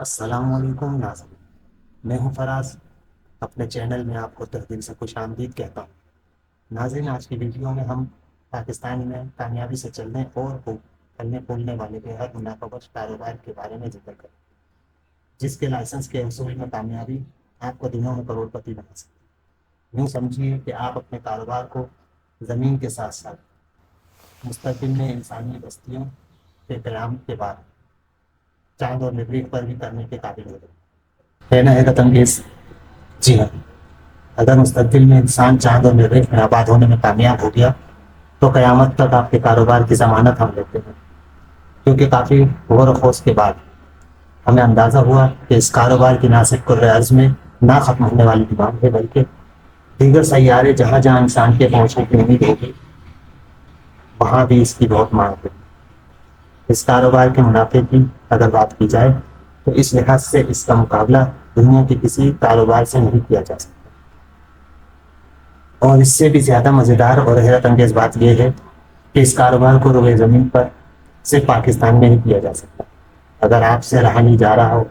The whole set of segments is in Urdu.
السلام علیکم ناظرین، میں ہوں فراز۔ اپنے چینل میں آپ کو تہ دل سے خوش آمدید کہتا ہوں۔ ناظرین، آج کی ویڈیو میں ہم پاکستان میں کامیابی سے چلنے اور پھلنے پھولنے والے بے حد منافع بخش کاروبار کے بارے میں ذکر کریں، جس کے لائسنس کے اصول میں کامیابی آپ کو دنوں میں کروڑ پتی بنا سکتی ہے۔ یوں سمجھیے کہ آپ اپنے کاروبار کو زمین کے ساتھ ساتھ مستقبل میں انسانی بستیوں کے قیام کے بعد چاند اور مریخ پر بھی کرنے کے قابل ہو گئے ہے نا حیرت انگیز؟ جی ہاں، اگر مستقبل میں انسان چاند اور مریخ میں آباد ہونے میں کامیاب ہو گیا تو قیامت تک آپ کے کاروبار کی ضمانت ہم لیتے ہیں، کیونکہ کافی غور و خوض کے بعد ہمیں اندازہ ہوا کہ اس کاروبار کی نہ صرف کر عرض میں نہ ختم ہونے والی ڈیمانڈ ہے، بلکہ دیگر سیارے جہاں جہاں انسان کے پہنچنے کی امید ہوگی وہاں بھی اس کی بہت مانگ ہے۔ اس کاروبار کے منافع کی اگر بات کی جائے تو اس لحاظ سے اس کا مقابلہ دنیا کے کسی کاروبار سے نہیں کیا جا سکتا، اور اس سے بھی زیادہ مزیدار اور حیرت انگیز بات یہ ہے کہ اس کاروبار کو روئے زمین پر صرف پاکستان میں ہی کیا جا سکتا۔ اگر آپ سے رہا نہیں جا رہا ہو،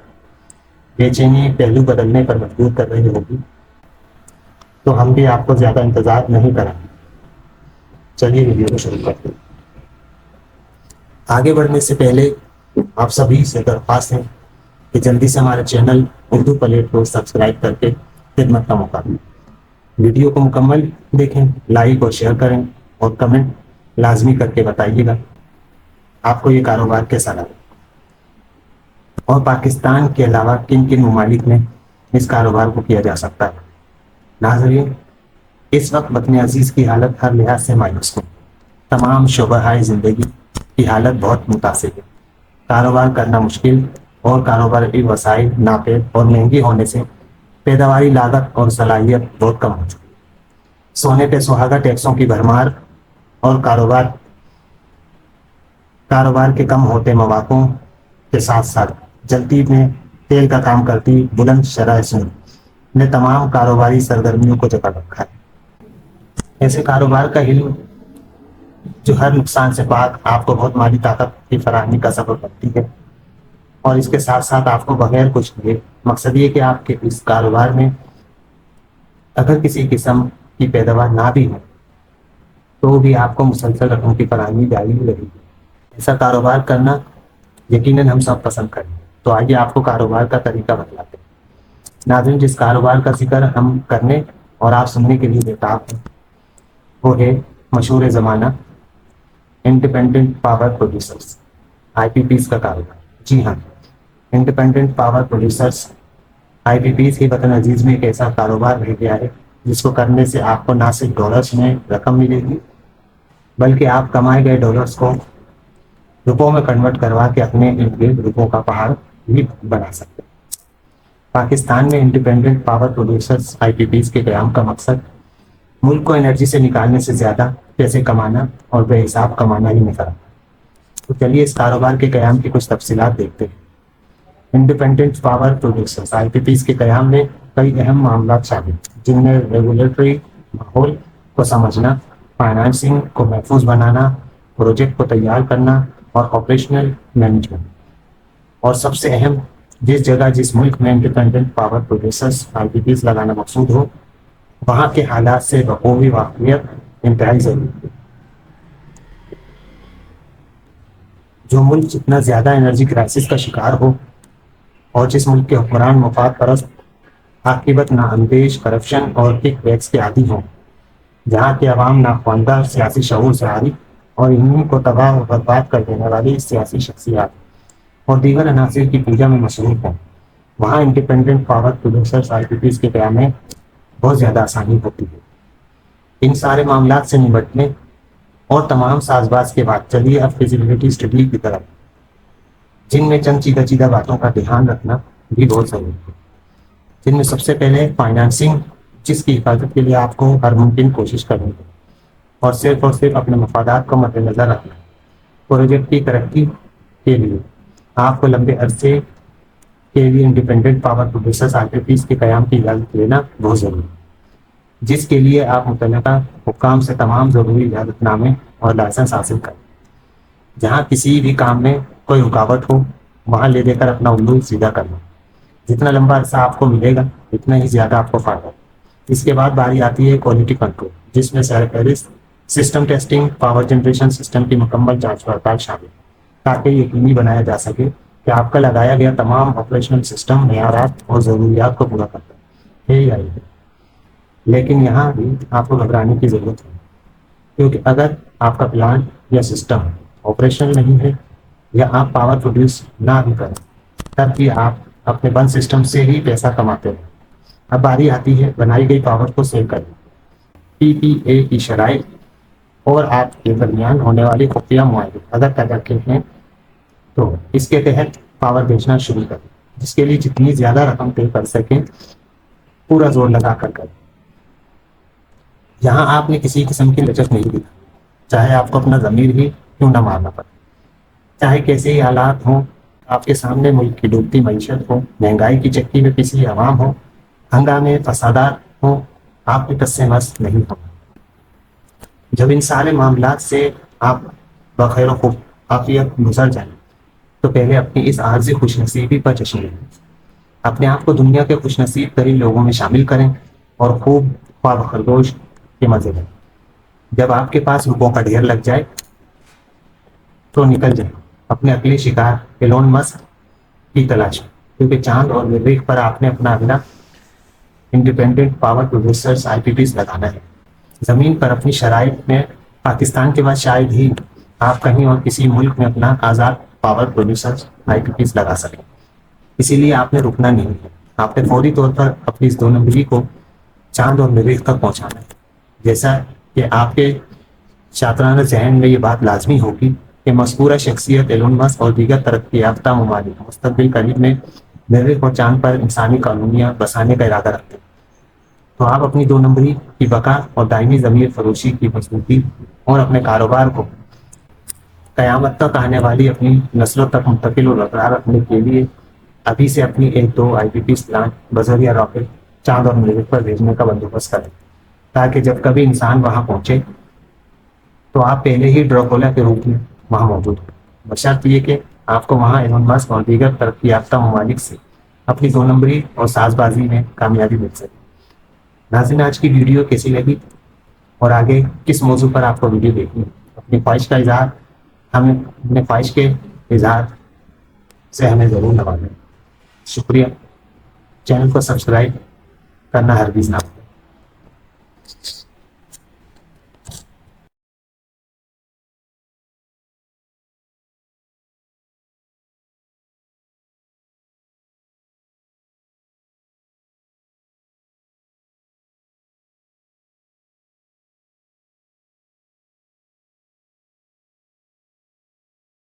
بے چینی پہلو بدلنے پر مجبور کر رہی ہوگی، تو ہم بھی آپ کو زیادہ انتظار نہیں کریں گے۔ چلیے ویڈیو کو شروع کرتے ہیں۔ آگے بڑھنے سے پہلے آپ سبھی سے درخواست ہے کہ جلدی سے ہمارے چینل اردو پلیٹ کو سبسکرائب کر کے خدمت کا موقع دیں۔ ویڈیو کو مکمل دیکھیں، لائک اور شیئر کریں، اور کمنٹ لازمی کر کے بتائیے گا آپ کو یہ کاروبار کیسا لگا، اور پاکستان کے علاوہ کن کن ممالک میں اس کاروبار کو کیا جا سکتا ہے۔ ناظرین، اس وقت وطن عزیز کی حالت ہر لحاظ سے مایوس ہے۔ تمام شعبۂ زندگی کی حالت بہت متاثر ہے۔ کاروبار کرنا مشکل اور کاروباری وسائل ناپید اور مہنگی ہونے سے پیداواری لاگت اور صلاحیت بہت کم ہو چکی ہے۔ سونے پہ سہاگا ٹیکسوں کی بھرمار اور کاروبار کے کم ہوتے مواقع کے ساتھ ساتھ جلتی میں تیل کا کام کرتی بلند شرح سود نے تمام کاروباری سرگرمیوں کو جکڑ رکھا ہے۔ ایسے کاروبار کا علم جو ہر نقصان سے پاک آپ کو بہت مالی طاقت کی فراہمی کا سبب بنتی ہے، اور اس کے ساتھ ساتھ آپ کو بغیر کچھ دیے مقصد یہ کہ آپ کے اس کاروبار میں اگر کسی قسم کی پیداوار نہ بھی ہو تو بھی آپ کو مسلسل رقم کی فراہمی جاری رہے گی۔ ایسا کاروبار کرنا یقیناً ہم سب پسند کریں، تو آئیے آپ کو کاروبار کا طریقہ بتلاتے ہیں۔ ناظرین، جس کاروبار کا ذکر ہم کرنے اور آپ سننے کے لیے بےتاب ہیں وہ ہے مشہور زمانہ انڈیپینڈنٹ پاور پروڈیوسرز IPPs کا کاروبار۔ جی ہاں، انڈیپینڈنٹ پاور پروڈیوسرز IPPs کے وطن عزیز میں ایک ایسا کاروبار رہ گیا ہے جس کو کرنے سے آپ کو نہ صرف ڈالرز میں رقم ملے گی، بلکہ آپ کمائے گئے ڈالرز کو روپوں میں کنورٹ کروا کے اپنے ارد گرد روپوں کا پہاڑ بھی بنا سکتے ہیں۔ پاکستان میں انڈیپینڈنٹ پاور پروڈیوسرز IPPs کے قیام کا مقصد ملک کو انرجی سے نکالنے سے زیادہ پیسے کمانا اور بے حساب کمانا ہی نظر آتا ہے۔ تو چلیے اس کاروبار کے قیام کی کچھ تفصیلات دیکھتے ہیں۔ انڈیپینڈنٹ پاور پروڈیوسرز IPPs کے قیام میں کئی اہم معاملات شامل ہیں، جن میں ریگولیٹری ماحول کو سمجھنا، فائنانسنگ کو محفوظ بنانا، پروجیکٹ کو تیار کرنا، اور آپریشنل مینجمنٹ، اور سب سے اہم، جس جگہ جس ملک میں انڈیپینڈنٹ پاور پروڈیوسرز IPPs لگانا مقصود ہو وہاں کے حالات سے بخوبی واقفیت انتہائی ضروری ہے۔ جو ملک جتنا زیادہ انرجی کرائسس کا شکار ہو اور جس ملک کے حکمران مفاد پرست، عاقبت نااندیش، کرپشن اور کک بیکس کے عادی ہوں، جہاں کے عوام ناخواندہ سیاسی شعور سے عاری اور انہیں کو تباہ و برباد کر دینے والی سیاسی شخصیات اور دیگر عناصر کی پوجا میں مصروف ہوں، وہاں انڈیپینڈنٹ پاور پروڈیوسرز IPPs کے قیام میں بہت زیادہ آسانی ہوتی ہے۔ ان سارے معاملات سے نمٹنے اور تمام ساز باز کے بعد چلیے اب فیزیبلٹی اسٹڈی کی طرف، جن میں چند چیدہ باتوں کا دھیان رکھنا بھی بہت ضروری ہے۔ جن میں سب سے پہلے فائنانسنگ، جس کی حفاظت کے لیے آپ کو ہر ممکن کوشش کرنی ہے اور صرف اپنے مفادات کو مد نظر رکھنا ہے۔ پروجیکٹ کی ترقی کے لیے آپ کو لمبے عرصے کے لیے انڈیپینڈنٹ پاور پروڈیوسرز IPPs کے قیام کی اجازت لینا بہت ضروری ہے، جس کے لیے آپ متعلقہ حکام سے تمام ضروری اجازت نامے اور لائسنس حاصل کریں۔ جہاں کسی بھی کام میں کوئی رکاوٹ ہو وہاں لے دے کر اپنا الو سیدھا کرنا. جتنا لمبا عرصہ آپ کو ملے گا اتنا ہی زیادہ آپ کو فائدہ. اس کے بعد باری آتی ہے کوالٹی کنٹرول، جس میں سر فہرست system testing, power generation system کی مکمل جانچ پڑتال شامل، تاکہ یقینی بنایا جا سکے کہ آپ کا لگایا گیا تمام آپریشنل سسٹم معیارات اور ضروریات کو پورا کرتا ہے یا نہیں. لیکن یہاں بھی آپ کو گھبرانے کی ضرورت ہے، کیونکہ اگر آپ کا پلانٹ یا سسٹم آپریشنل نہیں ہے یا آپ پاور پروڈیوس نہ بھی کریں، تب بھی آپ اپنے بند سسٹم سے ہی پیسہ کماتے ہیں. اب باری آتی ہے بنائی گئی پاور کو سیل کرنے. پی پی اے کی شرائط اور آپ کے درمیان ہونے والی خفیہ معاہدے اگر طے رکھے ہیں تو اس کے تحت پاور بیچنا شروع کریں، جس کے لیے جتنی زیادہ رقم پے کر سکیں پورا زور لگا کر کریں. یہاں آپ نے کسی قسم کی لچک نہیں دی، چاہے آپ کو اپنا ضمیر ہی کیوں نہ مارنا پڑے. چاہے کیسے ہی حالات ہوں، آپ کے سامنے ملک کی ڈوبتی معیشت ہو، مہنگائی کی چکی میں پسی عوام ہو، ہنگامے فسادات ہوں، آپ کے کس سے مست نہیں ہو. جب ان سارے معاملات سے آپ بخیر و خوب عافیت گزر جائیں تو پہلے اپنی اس عارضی خوش نصیبی پر جشن لیں. اپنے آپ کو دنیا کے خوش نصیب ترین لوگوں میں شامل کریں اور خوب خواب خرگوش کے مزے لیں. جب آپ کے پاس روپوں کا ڈھیر لگ جائے تو نکل جائیں اپنے اگلے شکار ایلون مسک کی تلاش میں، کیونکہ چاند اور مریخ پر آپ نے اپنا اگلا انڈیپینڈنٹ پاور پروڈیوسرز آئی پی پیز لگانا ہے. زمین پر اپنی شرائط میں پاکستان کے بعد شاید ہی آپ کہیں اور کسی ملک میں اپنا آزاد پاور پروڈیوسرز آئی پی پیز لگا سکیں. اسی لیے آپ نے رکنا نہیں ہے، آپ نے فوری طور پر اپنی اس 2 نمبری کو چاند اور مریخ تک پہنچانا ہے. جیسا کہ آپ کے شاطرانہ ذہن میں یہ بات لازمی ہوگی کہ مذکورہ شخصیت ایلون مسک اور دیگر ترقی یافتہ ممالک مستقبل قریب میں مریخ اور چاند پر انسانی کالونیاں بسانے کا ارادہ رکھتے ہیں. تو آپ اپنی 2 نمبری کی بقا اور دائمی ضمیر فروشی کی مضبوطی اور اپنے کاروبار کو قیامت تک آنے والی اپنی نسلوں تک منتقل اور برقرار رکھنے کے لیے ابھی سے اپنی 1-2 آئی پی پیز پلانٹ بذریعہ راکٹ چاند اور مریخ پر بھیجنے کا بندوبست کریں، تاکہ جب کبھی انسان وہاں پہنچے تو آپ پہلے ہی ڈراکولا کے روپ میں وہاں موجود ہوں، بشرط یہ کہ آپ کو وہاں ایلون مسک اور دیگر ترقی یافتہ ممالک سے اپنی 2 نمبری اور ساز بازی میں کامیابی مل سکے. ناظرین، آج کی ویڈیو کیسی لگی اور آگے کس موضوع پر آپ کو ویڈیو دیکھنی ہے؟ اپنی خواہش کا اظہار ہمیں اپنے خواہش کے اظہار سے ہمیں ضرور نوازیں. شکریہ. چینل کو سبسکرائب کرنا ہرگز نہ